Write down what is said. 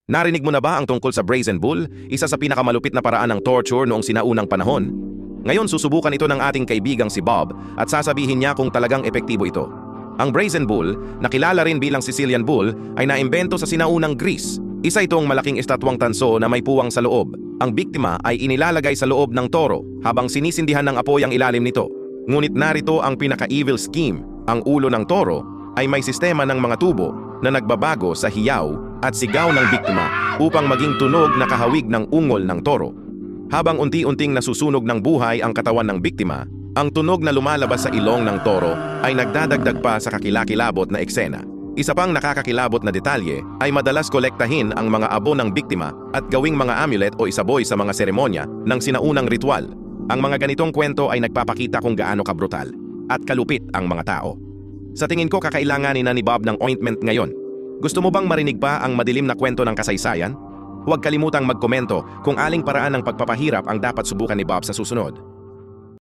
Narinig mo na ba ang tungkol sa Brazen Bull, isa sa pinakamalupit na paraan ng torture noong sinaunang panahon? Ngayon susubukan ito ng ating kaibigang si Bob at sasabihin niya kung talagang epektibo ito. Ang Brazen Bull, na kilala rin bilang Sicilian Bull, ay naimbento sa sinaunang Greece. Isa itong malaking estatwang tanso na may puwang sa loob. Ang biktima ay inilalagay sa loob ng toro habang sinisindihan ng apoy ang ilalim nito. Ngunit narito ang pinaka-evil scheme. Ang ulo ng toro ay may sistema ng mga tubo na nagbabago sa hiyaw at sigaw ng biktima upang maging tunog na kahawig ng ungol ng toro. Habang unti-unting nasusunog ng buhay ang katawan ng biktima, ang tunog na lumalabas sa ilong ng toro ay nagdadagdag pa sa kakilakilabot na eksena. Isa pang nakakakilabot na detalye ay madalas kolektahin ang mga abo ng biktima at gawing mga amulet o isaboy sa mga seremonya ng sinaunang ritual. Ang mga ganitong kwento ay nagpapakita kung gaano kabrutal at kalupit ang mga tao. Sa tingin ko kakailanganin na ni Bob ng ointment ngayon. Gusto mo bang marinig pa ang madilim na kwento ng kasaysayan? Huwag kalimutang magkomento kung aling paraan ng pagpapahirap ang dapat subukan ni Bob sa susunod.